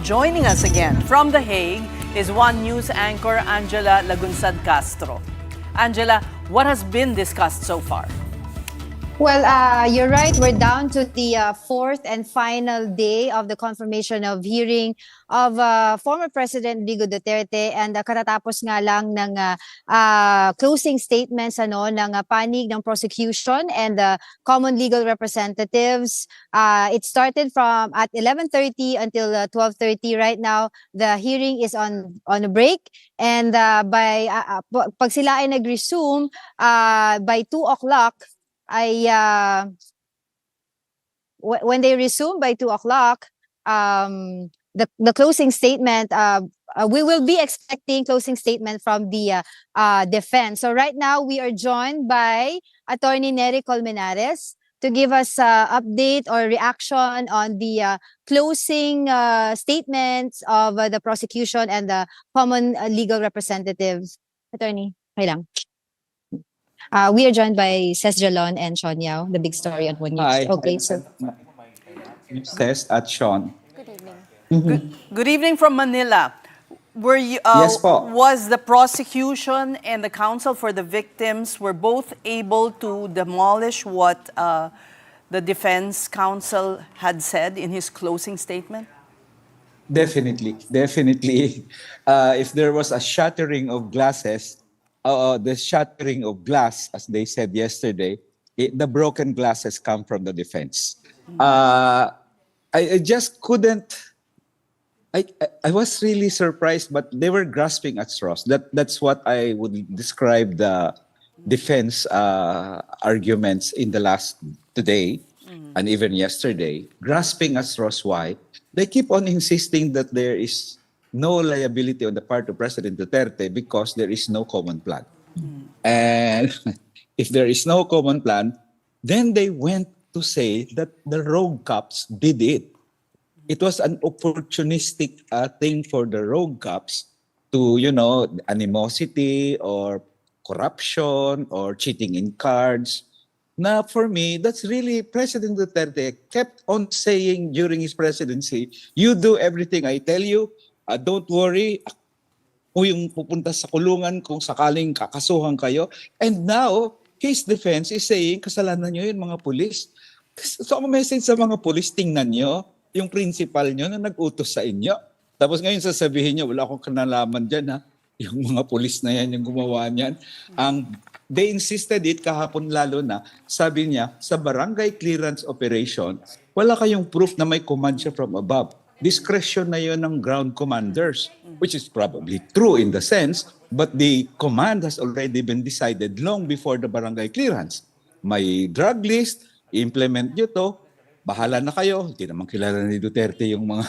Joining us again from The Hague is One News anchor Angela Lagunsad Castro. Angela, what has been discussed so far? Well, you're right. We're down to the fourth and final day of the confirmation of hearing of former President Rodrigo Duterte, and katatapos nga lang ng closing statements ng panig ng prosecution and common legal representatives. It started from at 11:30 until 12:30. Right now, the hearing is on a break, and pag sila ay nag-resume by 2 o'clock, when they resume by 2 o'clock, the closing statement, we will be expecting closing statement from the defense. So right now we are joined by Atty. Neri Colmenares to give us update or reaction on the closing statements of the prosecution and the common legal representatives. Attorney, okay lang. We are joined by Ces Jalon and Sean Yao, the big story on One News. Hi. Okay, so Ces at Sean. Good evening from Manila. Were you, Yes po. Was the prosecution and the counsel for the victims were both able to demolish what the defense counsel had said in his closing statement? Definitely. If there was a shattering of glasses, the shattering of glass, as they said yesterday, the broken glasses come from the defense. I just couldn't. I was really surprised, but they were grasping at straws. That's what I would describe the defense arguments in the last today and even yesterday. Grasping at straws. Why? They keep on insisting that there is no liability on the part of President Duterte because there is no common plan. And if there is no common plan, then they went to say that the rogue cops did it. It was an opportunistic thing for the rogue cops to, animosity or corruption or cheating in cards. Now, for me, that's really President Duterte kept on saying during his presidency, you do everything I tell you. Don't worry, ako yung pupunta sa kulungan kung sakaling kakasuhan kayo. And now, his defense is saying, kasalanan nyo yun mga pulis. So ang message sa mga pulis, tingnan nyo yung principal nyo na nag-utos sa inyo. Tapos ngayon sasabihin nyo, wala akong kanalaman dyan ha. Yung mga pulis na yan, yung gumawa niyan. They insisted it kahapon lalo na, sabi niya, sa barangay clearance operation, wala kayong proof na may command siya from above. Discretion na yun ng ground commanders, which is probably true in the sense, but the command has already been decided long before the barangay clearance. May drug list, implement nyo to, bahala na kayo. Hindi naman kilala ni Duterte yung mga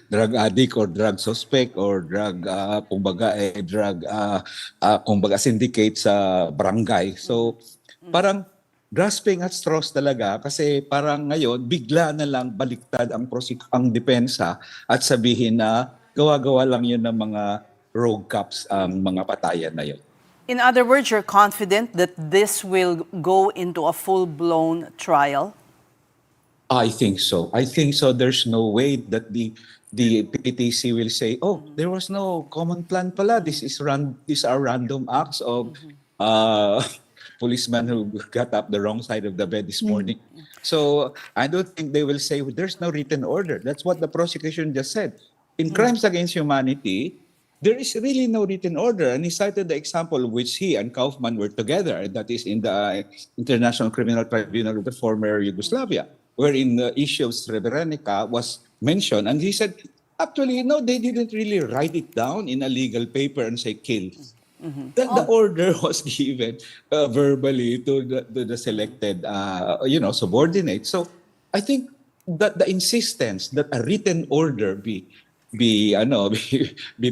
drug addict or drug suspect or drug, syndicate sa barangay. So, parang grasping at straws talaga kasi parang ngayon bigla na lang baliktad ang depensa at sabihin na gawa-gawa lang yun ng mga rogue cops ang mga patayan na yun. In other words, you're confident that this will go into a full-blown trial? I think so. There's no way that the PTC will say, oh, there was no common plan pala. These are random acts of policemen who got up the wrong side of the bed this morning. So I don't think they will say there's no written order. That's what the prosecution just said. In crimes against humanity, there is really no written order. And he cited the example which he and Kaufman were together, and that is in the International Criminal Tribunal of the former Yugoslavia, wherein the issue of Srebrenica was mentioned. And he said, actually, no, they didn't really write it down in a legal paper and say kill. The order was given verbally to the selected, subordinates. So I think that the insistence that a written order be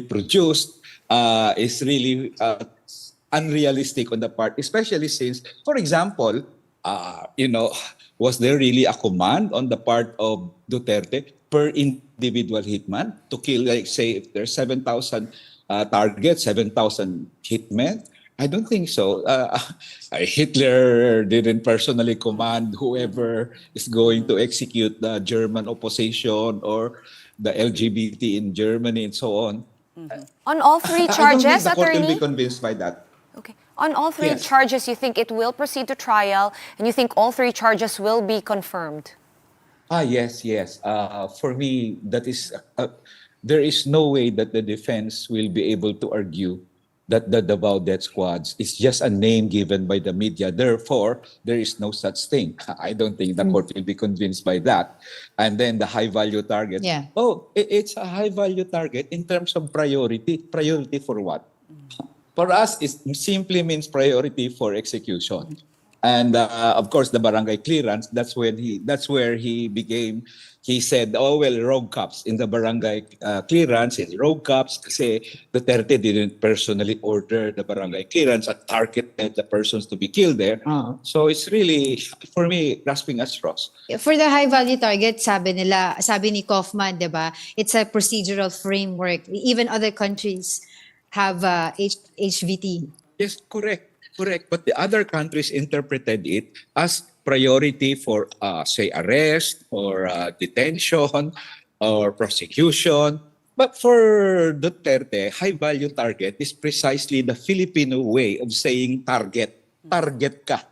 produced is really unrealistic on the part, especially since, for example, was there really a command on the part of Duterte per individual hitman to kill, like, say, if there's 7,000 targets, 7,000 hitmen? I don't think so. Hitler didn't personally command whoever is going to execute the German opposition, or the LGBT in Germany and so on. On all three I don't think charges, the court will be attorney? convinced by that. Okay. On all three Yes. charges, you think it will proceed to trial, and you think all three charges will be confirmed? Yes, yes. For me, that is, there is no way that the defense will be able to argue that the Davao Death Squads is just a name given by the media. Therefore, there is no such thing. I don't think the court will be convinced by that. And then the high value target. Yeah. Oh, it's a high value target in terms of priority. Priority for what? For us, it simply means priority for execution. And of course, the barangay clearance, that's where he said, oh, well, rogue cops in the barangay clearance, it's rogue cops kasi Duterte didn't personally order the barangay clearance and targeted the persons to be killed there. So it's really, for me, grasping at straws. For the high value target, sabi ni Kaufman, 'di ba? It's a procedural framework. Even other countries have HVT. Yes, correct. But the other countries interpreted it as priority for, say, arrest or detention or prosecution. But for Duterte, high-value target is precisely the Filipino way of saying target. Target ka.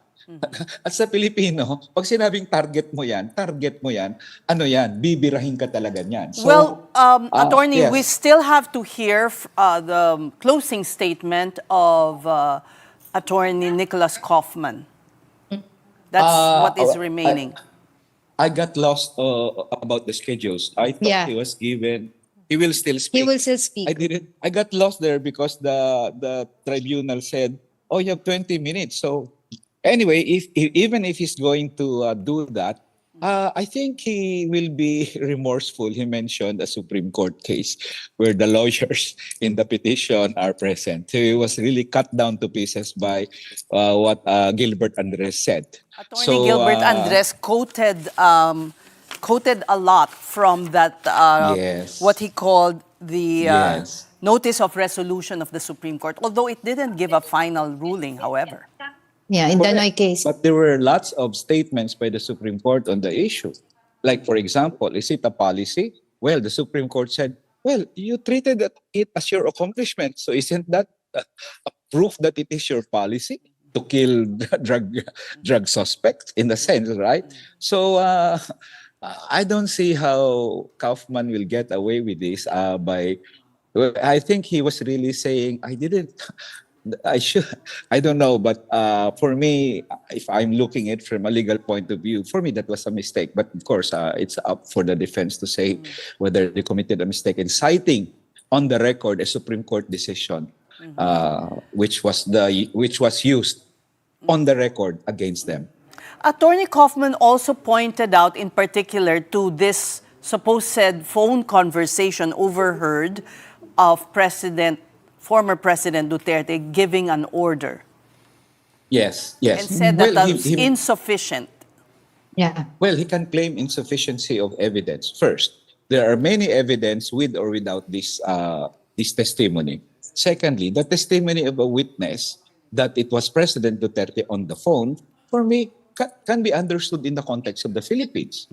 At sa Pilipino, pag sinabing target mo yan, ano yan, bibirahin ka talaga niyan. So, Well, Attorney, yes. we still have to hear the closing statement of Attorney Nicholas Kaufman. That's what is remaining. I got lost about the schedules. I thought Yeah. he was given. He will still speak. He will still speak. I didn't. I got lost there because the tribunal said, "Oh, you have 20 minutes." So anyway, even if he's going to do that, I think he will be remorseful. He mentioned a Supreme Court case where the lawyers in the petition are present. He was really cut down to pieces by what Gilbert Andres said. Attorney Gilbert Andres quoted a lot from that, Yes. what he called the Yes. notice of resolution of the Supreme Court, although it didn't give a final ruling, however. Yeah, in Danoy case. But there were lots of statements by the Supreme Court on the issue. Like, for example, is it a policy? Well, the Supreme Court said, well, you treated it as your accomplishment. So isn't that a proof that it is your policy to kill drug suspects in the sense, right? So I don't see how Kaufman will get away with this well, I think he was really saying, I don't know, but for me, if I'm looking at it from a legal point of view, for me that was a mistake. But of course, it's up for the defense to say whether they committed a mistake in citing on the record a Supreme Court decision, which was used on the record against them. Attorney Kaufman also pointed out in particular to this supposed phone conversation overheard of former President Duterte giving an order. Yes. And said that was insufficient. Yeah. Well, he can claim insufficiency of evidence. First, there are many evidence with or without this testimony. Secondly, the testimony of a witness that it was President Duterte on the phone, for me, can be understood in the context of the Philippines.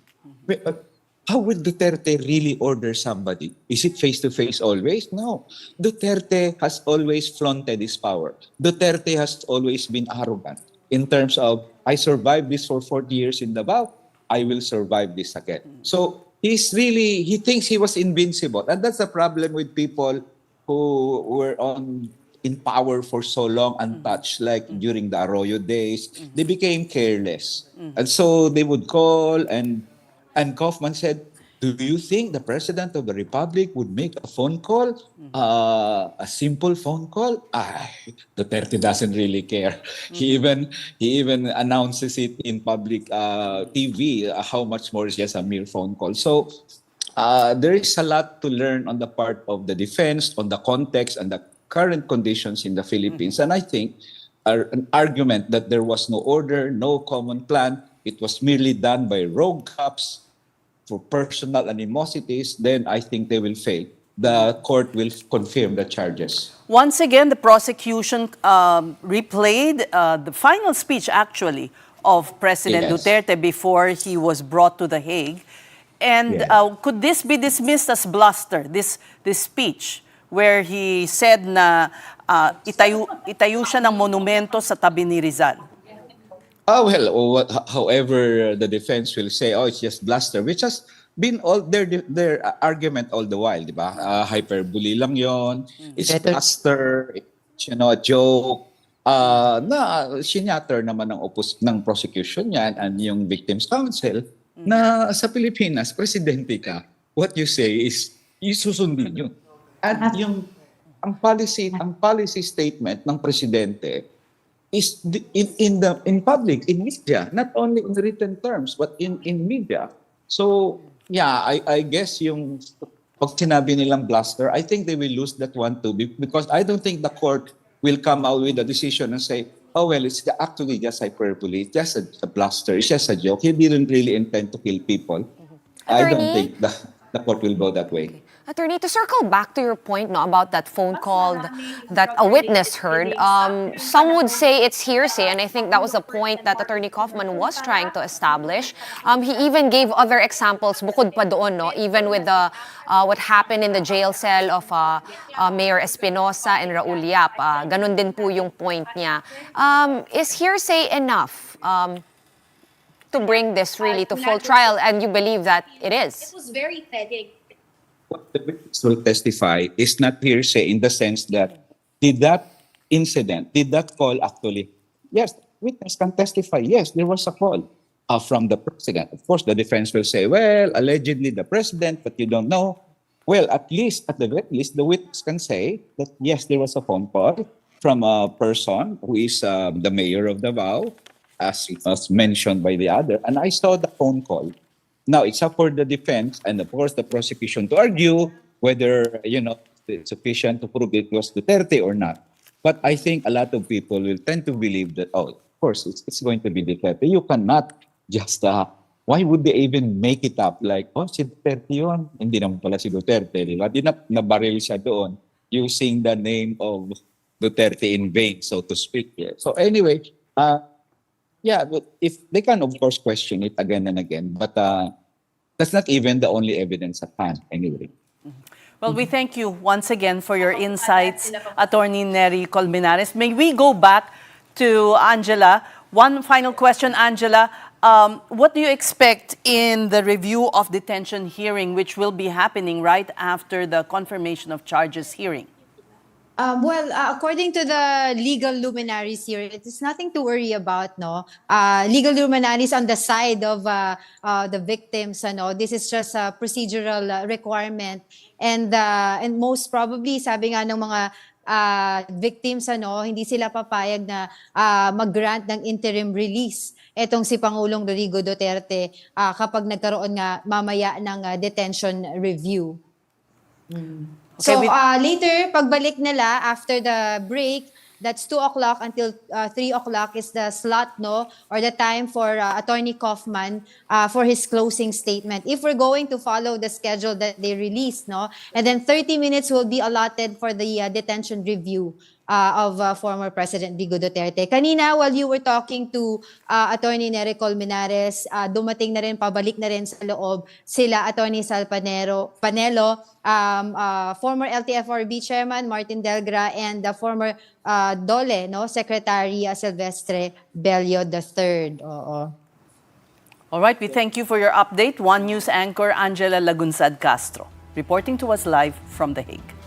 How would Duterte really order somebody? Is it face-to-face always? No. Duterte has always flaunted his power. Duterte has always been arrogant in terms of, I survived this for 40 years in Davao, I will survive this again. So he thinks he was invincible. And that's the problem with people who were in power for so long, untouched, like during the Arroyo days. They became careless. And so they would call and Kaufman said, do you think the President of the Republic would make a phone call? A simple phone call? Duterte doesn't really care. He even announces it in public TV, how much more is just a mere phone call. So there is a lot to learn on the part of the defense, on the context and the current conditions in the Philippines. And I think an argument that there was no order, no common plan, it was merely done by rogue cops for personal animosities, then I think they will fail. The court will confirm the charges. Once again, the prosecution replayed the final speech, actually, of President Yes. Duterte before he was brought to The Hague. And Yes. could this be dismissed as bluster, this speech where he said na itayo siya ng monumento sa tabi ni Rizal? However, the defense will say, oh, it's just bluster, which has been all their argument all the while, di ba? Hyperbole lang yon. It's bluster, it's, a joke. Na sinatter naman ng prosecution yan and yung victims counsel na sa Pilipinas, presidente ka, what you say is isusundin yun. At ang policy statement ng presidente is in public, in media, not only in written terms but in media. So yeah, I guess yung pag sinabi nilang bluster, I think they will lose that one too, because I don't think the court will come out with a decision and say, oh well, it's actually just hyperbole, it's just a bluster, it's just a joke. He didn't really intend to kill people. I don't Attorney? think the court will go that way. Attorney, to circle back to your point about that phone call that a witness heard, some would say it's hearsay, and I think that was a point that Attorney Kaufman was trying to establish. He even gave other examples, bukod pa doon, no? Even with what happened in the jail cell of Mayor Espinosa and Raul Yap. Ganun din po yung point niya. Is hearsay enough to bring this really to full trial, and you believe that it is? It was very pathetic. What the witness will testify is not hearsay in the sense that did that call actually, yes, witness can testify, yes, there was a call from the president. Of course, the defense will say, well, allegedly the president, but you don't know. Well, at the very least, the witness can say that, yes, there was a phone call from a person who is the mayor of Davao, as was mentioned by the other, and I saw the phone call. Now, it's up for the defense and, of course, the prosecution to argue whether, it's sufficient to prove it was Duterte or not. But I think a lot of people will tend to believe that, oh, of course, it's going to be Duterte. You cannot just, why would they even make it up? Like, oh, si Duterte yun. Hindi naman pala si Duterte. Di ba? Di nabaril siya doon using the name of Duterte in vain, so to speak. Yeah. So anyway, yeah, but if they can, of course, question it again and again, but that's not even the only evidence at hand, anyway. Well, we thank you once again for your insights, Attorney Neri Colmenares. May we go back to Angela? One final question, Angela. What do you expect in the review of detention hearing, which will be happening right after the confirmation of charges hearing? According to the legal luminaries here, it is nothing to worry about, no? Legal luminaries on the side of the victims, ano? This is just a procedural requirement. And most probably, sabi nga ng mga victims, ano, hindi sila papayag na mag-grant ng interim release etong si Pangulong Rodrigo Duterte kapag nagkaroon nga mamaya ng detention review. Okay, So later, pagbalik nila after the break, that's 2 o'clock until 3 o'clock is the slot, no? Or the time for Attorney Kaufman for his closing statement. If we're going to follow the schedule that they released, no? And then 30 minutes will be allotted for the detention review of former President Rodrigo Duterte. Kanina, while you were talking to Attorney Neri Colmenares, dumating na rin, pabalik na rin sa loob sila Attorney Sal Panelo, former LTFRB Chairman Martin Delgra, and the former DOLE, no, Secretary Silvestre Bello III. Oo. All right, we thank you for your update. One News anchor Angela Lagunsad Castro, reporting to us live from The Hague.